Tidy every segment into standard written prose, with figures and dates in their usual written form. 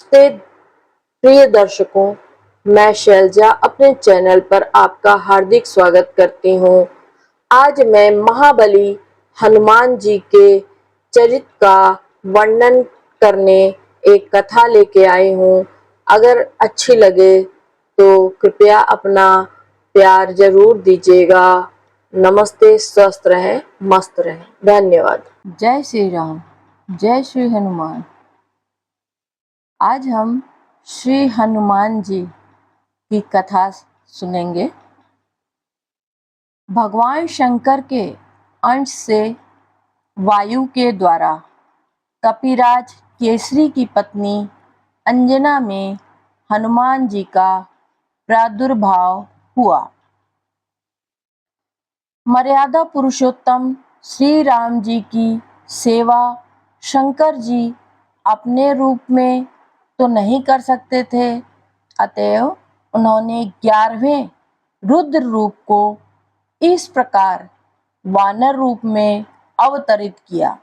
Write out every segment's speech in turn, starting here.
नमस्ते प्रिय दर्शकों, मैं शैलजा अपने चैनल पर आपका हार्दिक स्वागत करती हूँ। आज मैं महाबली हनुमान जी के चरित्र का वर्णन करने एक कथा लेके आई हूँ। अगर अच्छी लगे तो कृपया अपना प्यार जरूर दीजिएगा। नमस्ते, स्वस्थ रहें, मस्त रहें। धन्यवाद। जय श्री राम, जय श्री हनुमान। आज हम श्री हनुमान जी की कथा सुनेंगे। भगवान शंकर के अंश से वायु के द्वारा कपिराज केसरी की पत्नी अंजना में हनुमान जी का प्रादुर्भाव हुआ। मर्यादा पुरुषोत्तम श्री राम जी की सेवा शंकर जी अपने रूप में तो नहीं कर सकते थे, अतएव उन्होंने 11वें रुद्र रूप को इस प्रकार वानर रूप में अवतरित किया।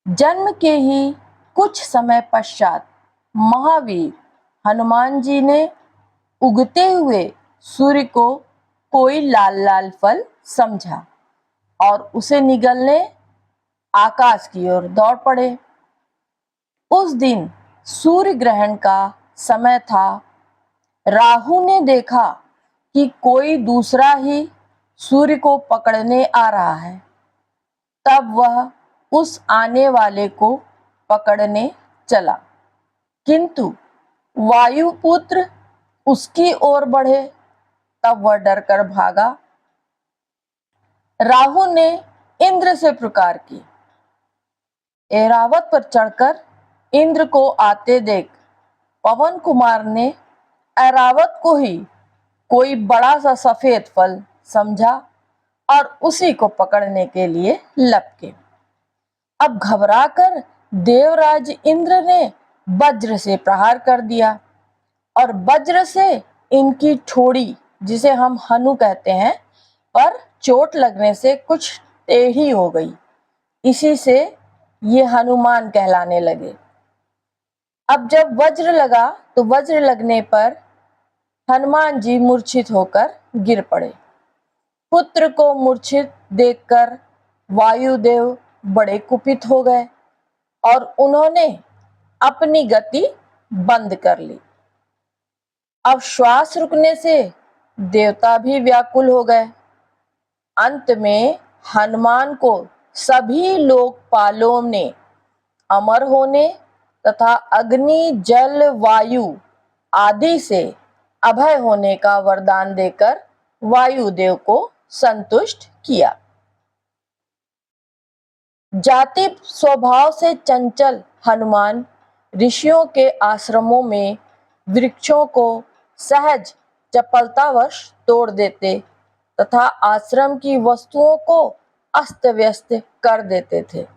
जन्म के ही कुछ समय पश्चात महावीर हनुमान जी ने उगते हुए सूर्य को कोई लाल लाल फल समझा और उसे निगलने आकाश की ओर दौड़ पड़े। उस दिन सूर्य ग्रहण का समय था। राहु ने देखा कि कोई दूसरा ही सूर्य को पकड़ने आ रहा है, तब वह उस आने वाले को पकड़ने चला, किंतु वायुपुत्र उसकी ओर बढ़े, तब वह डरकर भागा। राहु ने इंद्र से पुकार की। ऐरावत पर चढ़कर इंद्र को आते देख पवन कुमार ने ऐरावत को ही कोई बड़ा सा सफेद फल समझा और उसी को पकड़ने के लिए लपके। अब घबराकर देवराज इंद्र ने वज्र से प्रहार कर दिया और वज्र से इनकी ठोड़ी, जिसे हम हनु कहते हैं, पर चोट लगने से कुछ टेढ़ी हो गई। इसी से ये हनुमान कहलाने लगे। अब जब वज्र लगा तो वज्र लगने पर हनुमान जी मूर्छित होकर गिर पड़े। पुत्र को मूर्छित देखकर वायुदेव बड़े कुपित हो गए और उन्होंने अपनी गति बंद कर ली। अब श्वास रुकने से देवता भी व्याकुल हो गए। अंत में हनुमान को सभी लोकपालों ने अमर होने तथा अग्नि जल वायु आदि से अभय होने का वरदान देकर वायुदेव को संतुष्ट किया। जाति स्वभाव से चंचल हनुमान ऋषियों के आश्रमों में वृक्षों को सहज चपलतावश तोड़ देते तथा आश्रम की वस्तुओं को अस्त व्यस्त कर देते थे।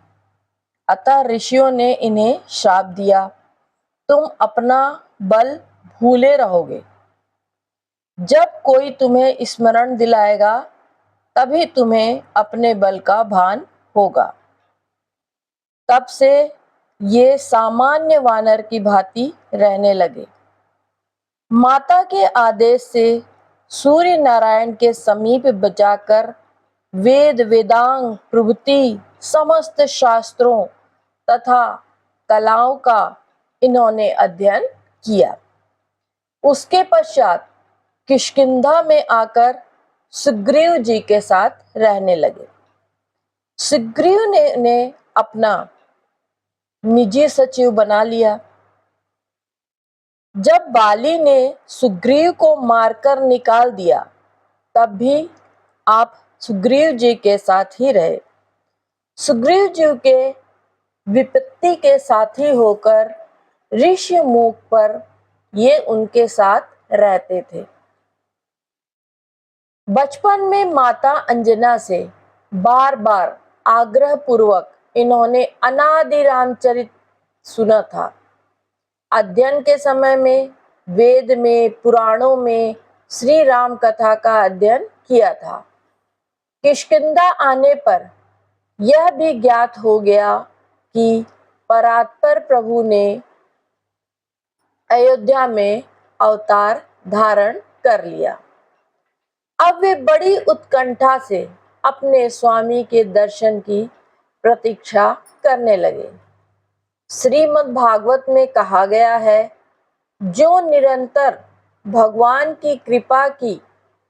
अतः ऋषियों ने इन्हें श्राप दिया, तुम अपना बल भूले रहोगे। जब कोई तुम्हें स्मरण दिलाएगा तभी तुम्हें अपने बल का भान होगा। तब से ये सामान्य वानर की भांति रहने लगे। माता के आदेश से सूर्य नारायण के समीप बजाकर वेद वेदांग प्रभृति समस्त शास्त्रों तथा कलाओं का इन्होंने अध्ययन किया। उसके पश्चात किष्किंधा में आकर सुग्रीव जी के साथ रहने लगे। सुग्रीव ने अपना निजी सचिव बना लिया। जब बाली ने सुग्रीव को मारकर निकाल दिया, तब भी आप सुग्रीव जी के साथ ही रहे। सुग्रीव जी के विपत्ति के साथी होकर ऋषिमुख पर ये उनके साथ रहते थे। बचपन में माता अंजना से बार बार आग्रह पूर्वक इन्होंने अनादि रामचरित सुना था। अध्ययन के समय में वेद में पुराणों में श्री राम कथा का अध्ययन किया था। किष्किंधा आने पर यह भी ज्ञात हो गया कि परात्पर प्रभु ने अयोध्या में अवतार धारण कर लिया। अब वे बड़ी उत्कंठा से अपने स्वामी के दर्शन की प्रतीक्षा करने लगे। श्रीमद् भागवत में कहा गया है, जो निरंतर भगवान की कृपा की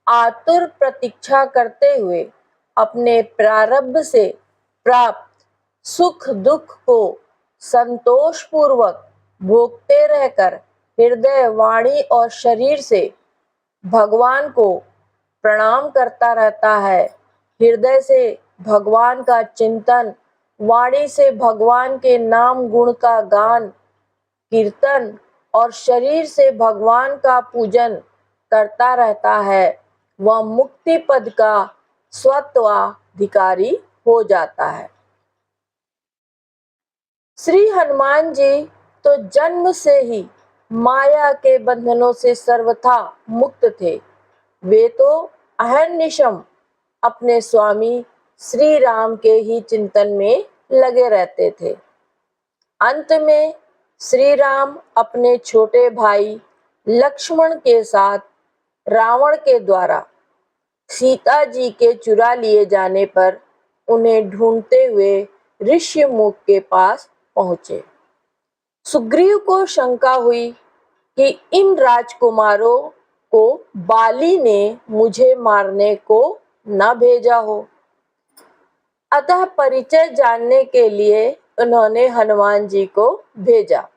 आतुर प्रतीक्षा करते हुए अपने प्रारब्ध से प्राप्त सुख दुख को संतोष पूर्वक भोगते रहकर हृदय, वाणी और शरीर से भगवान को प्रणाम करता रहता है, हृदय से भगवान का चिंतन, वाणी से भगवान के नाम गुण का गान, कीर्तन और शरीर से भगवान का पूजन करता रहता है, वह मुक्ति पद का स्वत्वाधिकारी हो जाता है। श्री हनुमान जी तो जन्म से ही माया के बंधनों से सर्वथा मुक्त थे। वे तो अहर्निशम अपने स्वामी श्री राम के ही चिंतन में लगे रहते थे। अंत में श्री राम अपने छोटे भाई लक्ष्मण के साथ रावण के द्वारा सीता जी के चुरा लिए जाने पर उन्हें ढूंढते हुए ऋष्यमुख के पास पहुंचे। सुग्रीव को शंका हुई कि इन राजकुमारों को बाली ने मुझे मारने को न भेजा हो, अतः परिचय जानने के लिए उन्होंने हनुमान जी को भेजा।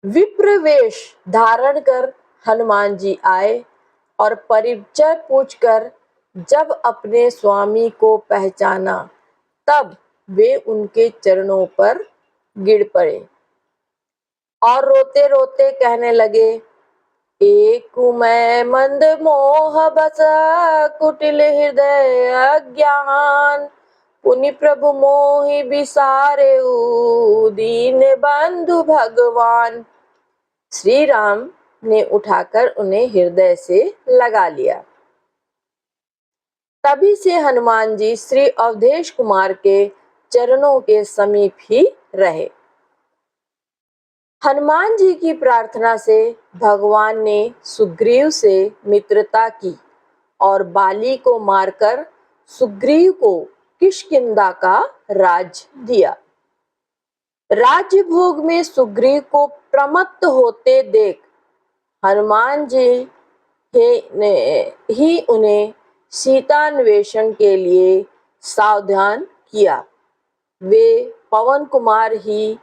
विप्र वेश धारण कर हनुमान जी आए और परिचय पूछकर जब अपने स्वामी को पहचाना, तब वे उनके चरणों पर गिर पड़े और रोते रोते कहने लगे, एक मैं मंद मोह बस कुटिल हृदय अज्ञान, पुनि प्रभु मोहि बिसारे दीन बंधु भगवान। श्री राम ने उठाकर उन्हें हृदय से लगा लिया। तभी से हनुमान जी श्री अवधेश कुमार के चरणों के समीप ही रहे। हनुमान जी की प्रार्थना से भगवान ने सुग्रीव से मित्रता की और बाली को मारकर सुग्रीव को किष्किंधा का राज्य दिया। राज्य भोग में सुग्रीव को प्रमत्त होते देख हनुमान जी ने ही उन्हें सीतान्वेषण के लिए सावधान किया। वे पवन कुमार ही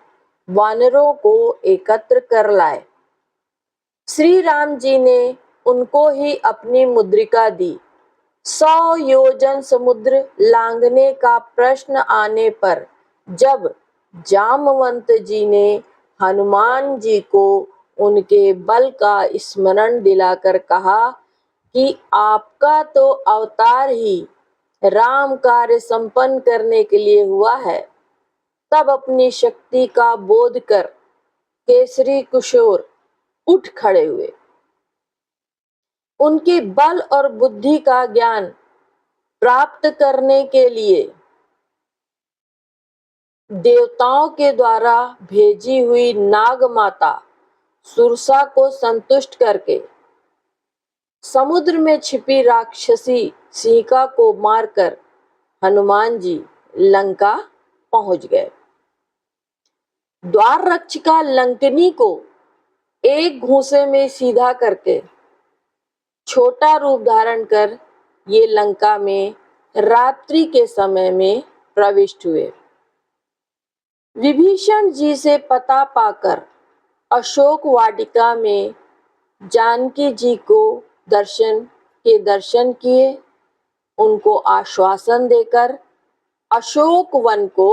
वानरों को एकत्र कर लाए। श्री राम जी ने उनको ही अपनी मुद्रिका दी। 100 योजन समुद्र लांघने का प्रश्न आने पर जब जामवंत जी ने हनुमान जी को उनके बल का स्मरण दिलाकर कहा कि आपका तो अवतार ही राम कार्य संपन्न करने के लिए हुआ है, तब अपनी शक्ति का बोध कर केसरी किशोर उठ खड़े हुए। उनके बल और बुद्धि का ज्ञान प्राप्त करने के लिए देवताओं के द्वारा भेजी हुई नाग माता सुरसा को संतुष्ट करके समुद्र में छिपी राक्षसी सिंहिका को मारकर हनुमान जी लंका पहुंच गए। द्वार रक्षिका लंकिनी को एक घूंसे में सीधा करके छोटा रूप धारण कर ये लंका में रात्रि के समय में प्रविष्ट हुए। विभीषण जी से पता पाकर अशोक वाटिका में जानकी जी को दर्शन किए। उनको आश्वासन देकर अशोक वन को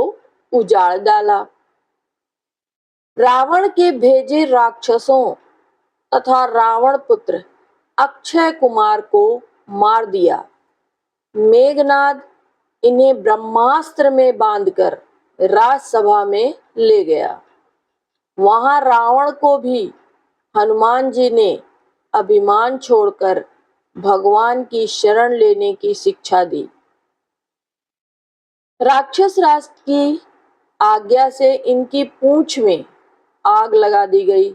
उजाड़ डाला। रावण के भेजे राक्षसों तथा रावण पुत्र अक्षय कुमार को मार दिया। मेघनाद इन्हें ब्रह्मास्त्र में बांधकर राजसभा में ले गया। वहां रावण को भी हनुमान जी ने अभिमान छोड़कर भगवान की शरण लेने की शिक्षा दी। राक्षस राज की आज्ञा से इनकी पूंछ में आग लगा दी गई।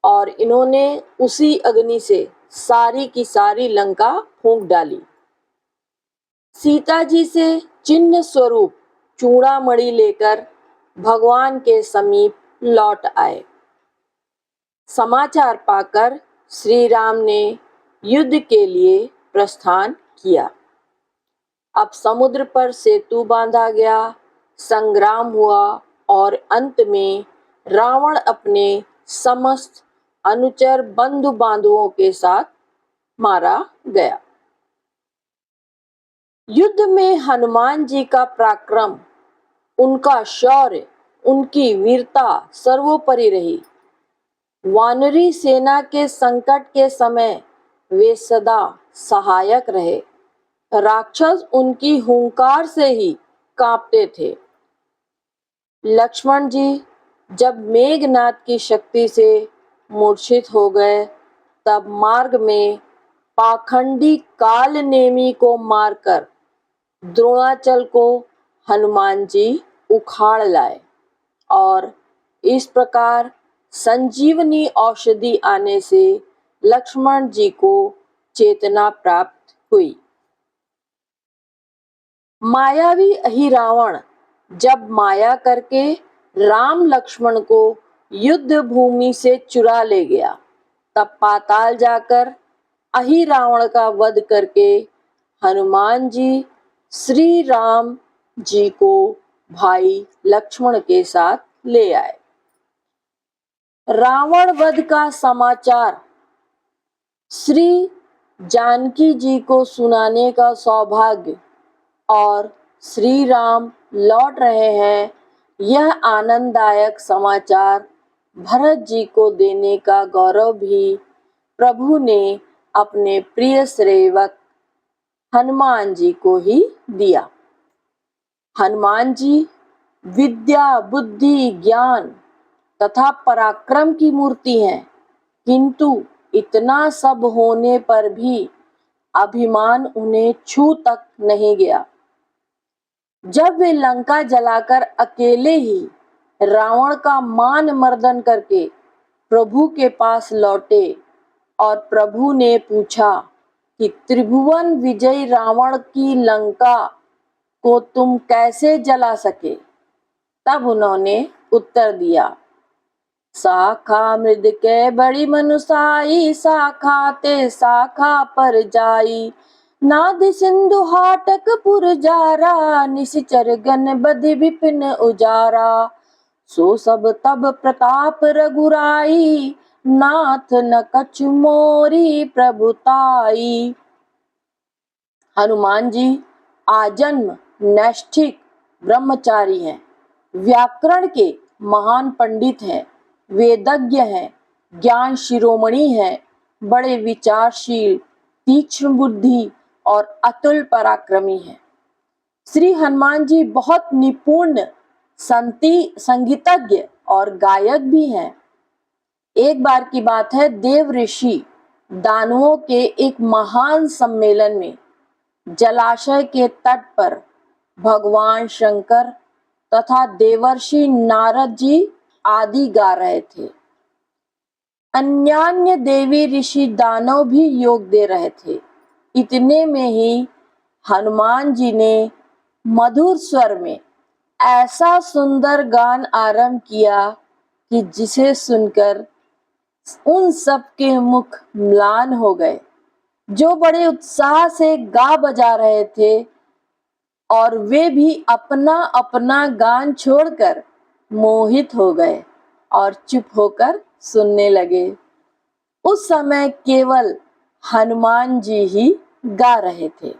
और इन्होंने उसी अग्नि से सारी की सारी लंका फूंक डाली। सीता जी से चिन्ह स्वरूप चूड़ामणि लेकर भगवान के समीप लौट आए। समाचार पाकर श्री राम ने युद्ध के लिए प्रस्थान किया। अब समुद्र पर सेतु बांधा गया, संग्राम हुआ और अंत में रावण अपने समस्त अनुचर बंधु बांधवों के साथ मारा गया। युद्ध में हनुमान जी का पराक्रम, उनका शौर्य, उनकी वीरता सर्वोपरि रही। वानरी सेना के संकट के समय वे सदा सहायक रहे। राक्षस उनकी हुंकार से ही कांपते थे। लक्ष्मण जी जब मेघनाद की शक्ति से मूर्छित हो गए, तब मार्ग में पाखंडी काल नेमी को मारकर द्रोणाचल को हनुमान जी उखाड़ लाए और इस प्रकार संजीवनी औषधि आने से लक्ष्मण जी को चेतना प्राप्त हुई। मायावी अहिरावण जब माया करके राम लक्ष्मण को युद्ध भूमि से चुरा ले गया, तब पाताल जाकर अहिरावण का वध करके हनुमान जी श्री राम जी को भाई लक्ष्मण के साथ ले आए। रावण वध का समाचार श्री जानकी जी को सुनाने का सौभाग्य और श्री राम लौट रहे हैं, यह आनंददायक समाचार भरत जी को देने का गौरव भी प्रभु ने अपने प्रिय सेवक हनुमान जी को ही दिया। हनुमान जी विद्या, बुद्धि, ज्ञान तथा पराक्रम की मूर्ति हैं, किंतु इतना सब होने पर भी अभिमान उन्हें छू तक नहीं गया। जब वे लंका जलाकर अकेले ही रावण का मान मर्दन करके प्रभु के पास लौटे और प्रभु ने पूछा कि त्रिभुवन विजयी रावण की लंका को तुम कैसे जला सके, तब उन्होंने उत्तर दिया, शाखा मृद के बड़ी मनुसाई, शाखा ते शाखा पर जाई, नाद सिंधु हाटक पुर जारा, निशिचर गन बधि विपिन उजारा, सो सब तब प्रताप रघुराई, नाथ न कछु मोरी प्रभुताई। हनुमान जी आजन्म नैष्ठिक ब्रह्मचारी हैं, व्याकरण के महान पंडित हैं, वेदज्ञ हैं, ज्ञान शिरोमणि हैं, बड़े विचारशील, तीक्ष्ण बुद्धि और अतुल पराक्रमी हैं। श्री हनुमान जी बहुत निपुण संगीतज्ञ और गायक भी हैं। एक बार की बात है, देव ऋषि दानवों के एक महान सम्मेलन में जलाशय के तट पर भगवान शंकर तथा देवर्षि नारद जी आदि गा रहे थे। अन्यान्य देवी ऋषि दानव भी योग दे रहे थे। इतने में ही हनुमान जी ने मधुर स्वर में ऐसा सुंदर गान आरंभ किया कि जिसे सुनकर उन सब के मुख म्लान हो गए, जो बड़े उत्साह से गा बजा रहे थे, और वे भी अपना अपना गान छोड़कर मोहित हो गए और चुप होकर सुनने लगे। उस समय केवल हनुमान जी ही गा रहे थे।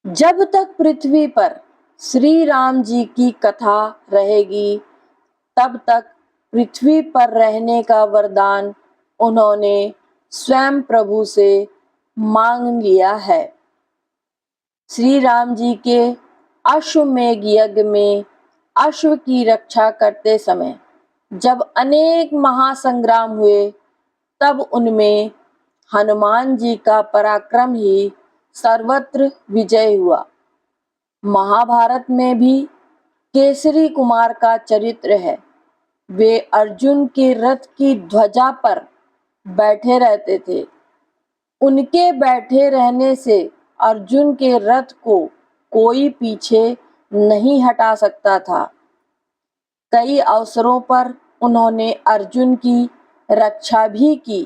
जब तक पृथ्वी पर श्री राम जी की कथा रहेगी, तब तक पृथ्वी पर रहने का वरदान उन्होंने स्वयं प्रभु से मांग लिया है। श्री राम जी के अश्वमेध यज्ञ में अश्व की रक्षा करते समय जब अनेक महासंग्राम हुए, तब उनमें हनुमान जी का पराक्रम ही सर्वत्र विजय हुआ। महाभारत में भी केसरी कुमार का चरित्र है। वे अर्जुन के रथ की ध्वजा पर बैठे रहते थे। उनके बैठे रहने से अर्जुन के रथ को कोई पीछे नहीं हटा सकता था। कई अवसरों पर उन्होंने अर्जुन की रक्षा भी की।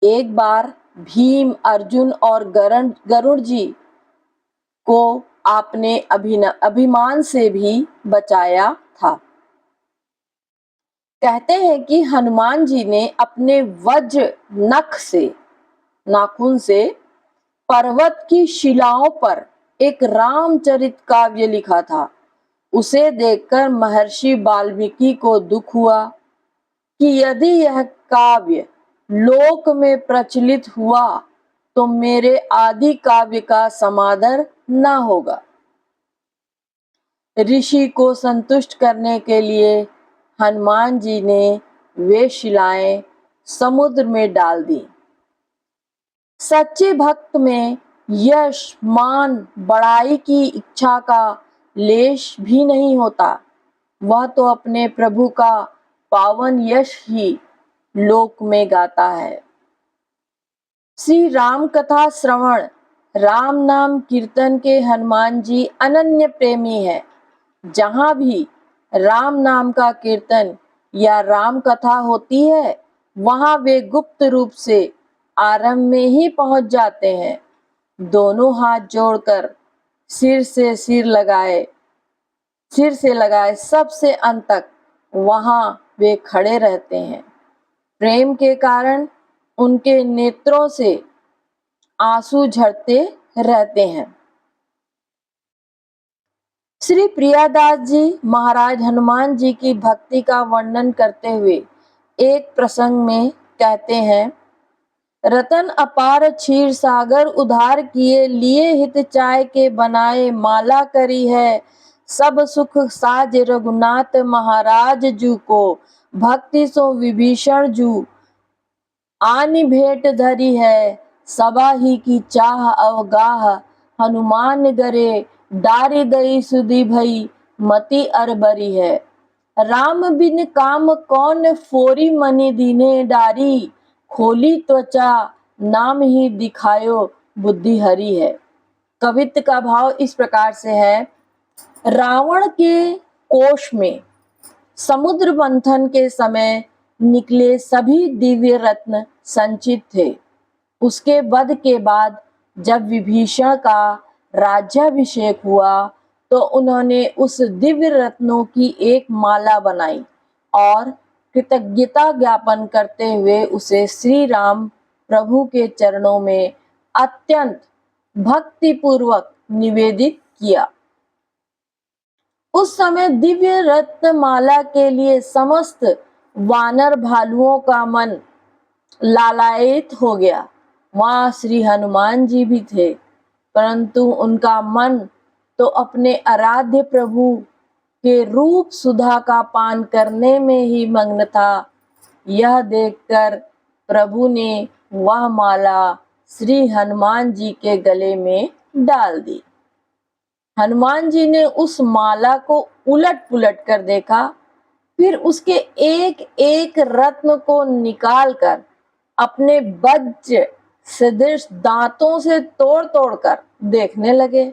एक बार भीम, अर्जुन और गरुड़ जी को आपने अभिमान से भी बचाया था। कहते हैं कि हनुमान जी ने अपने वज्र नाखून से पर्वत की शिलाओं पर एक रामचरित काव्य लिखा था। उसे देखकर महर्षि वाल्मीकि को दुख हुआ कि यदि यह काव्य लोक में प्रचलित हुआ तो मेरे आदि काव्य का समादर न होगा। ऋषि को संतुष्ट करने के लिए हनुमान जी ने वे शिलाएं समुद्र में डाल दी। सच्चे भक्त में यश, मान, बड़ाई की इच्छा का लेश भी नहीं होता। वह तो अपने प्रभु का पावन यश ही लोक में गाता है। श्री राम कथा श्रवण, राम नाम कीर्तन के हनुमान जी अनन्य प्रेमी है। जहां भी राम नाम का कीर्तन या राम कथा होती है, वहां वे गुप्त रूप से आरंभ में ही पहुंच जाते हैं। दोनों हाथ जोड़कर सिर से लगाए सबसे अंत तक वहां वे खड़े रहते हैं। प्रेम के कारण उनके नेत्रों से आंसू झरते रहते हैं। श्री प्रियादास जी महाराज हनुमान जी की भक्ति का वर्णन करते हुए एक प्रसंग में कहते हैं, रतन अपार क्षीर सागर उधार किए, लिए हित चाय के बनाए माला करी है। सब सुख साज रघुनाथ महाराज जू को, भक्ति सो विभीषण जू आनी भेंट धरी है। सबा ही की चाह अवगाह, हनुमान गरे डारी दई सुधि भई मति अरबरी है। राम बिन काम कौन फोरी मनि दीने डारी, खोली त्वचा नाम ही दिखायो बुद्धि हरी है। कवित्व का भाव इस प्रकार से है, रावण के कोष में समुद्र मंथन के समय निकले सभी दिव्य रत्न संचित थे। उसके वध के बाद जब विभीषण का राज्याभिषेक हुआ तो उन्होंने उस दिव्य रत्नों की एक माला बनाई और कृतज्ञता ज्ञापन करते हुए उसे श्री राम प्रभु के चरणों में अत्यंत भक्ति पूर्वक निवेदित किया। उस समय दिव्य रत्न माला के लिए समस्त वानर भालुओं का मन लालायित हो गया। वहां श्री हनुमान जी भी थे, परंतु उनका मन तो अपने आराध्य प्रभु के रूप सुधा का पान करने में ही मग्न था। यह देखकर प्रभु ने वह माला श्री हनुमान जी के गले में डाल दी। हनुमान जी ने उस माला को उलट पुलट कर देखा, फिर उसके एक एक रत्न को निकालकर अपने वज्र सदृश दांतों से तोड़ तोड़ कर देखने लगे।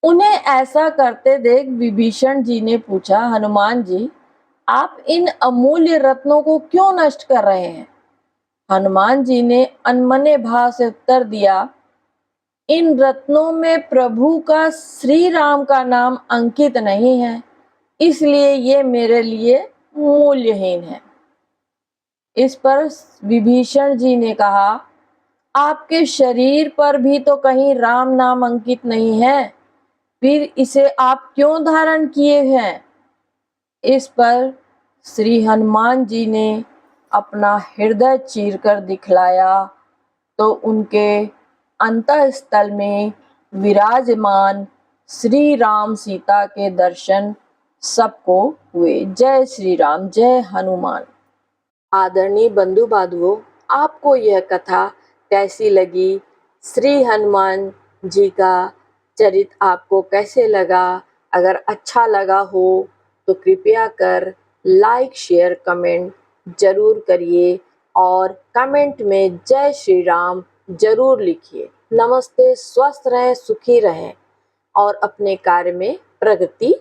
उन्हें ऐसा करते देख विभीषण जी ने पूछा, हनुमान जी, आप इन अमूल्य रत्नों को क्यों नष्ट कर रहे हैं? हनुमान जी ने अनमने भाव से उत्तर दिया, इन रत्नों में प्रभु का श्री राम का नाम अंकित नहीं है, इसलिए ये मेरे लिए मूल्यहीन है। इस पर विभीषण जी ने कहा, आपके शरीर पर भी तो कहीं राम नाम अंकित नहीं है, फिर इसे आप क्यों धारण किए हैं? इस पर श्री हनुमान जी ने अपना हृदय चीरकर दिखलाया तो उनके अंतःस्थल में विराजमान श्री राम सीता के दर्शन सबको हुए। जय श्री राम, जय हनुमान। आदरणीय बंधु बांधवों, आपको यह कथा कैसी लगी? श्री हनुमान जी का चरित्र आपको कैसे लगा? अगर अच्छा लगा हो तो कृपया कर लाइक शेयर कमेंट जरूर करिए और कमेंट में जय श्री राम जरूर लिखिए। नमस्ते, स्वस्थ रहें, सुखी रहें और अपने कार्य में प्रगति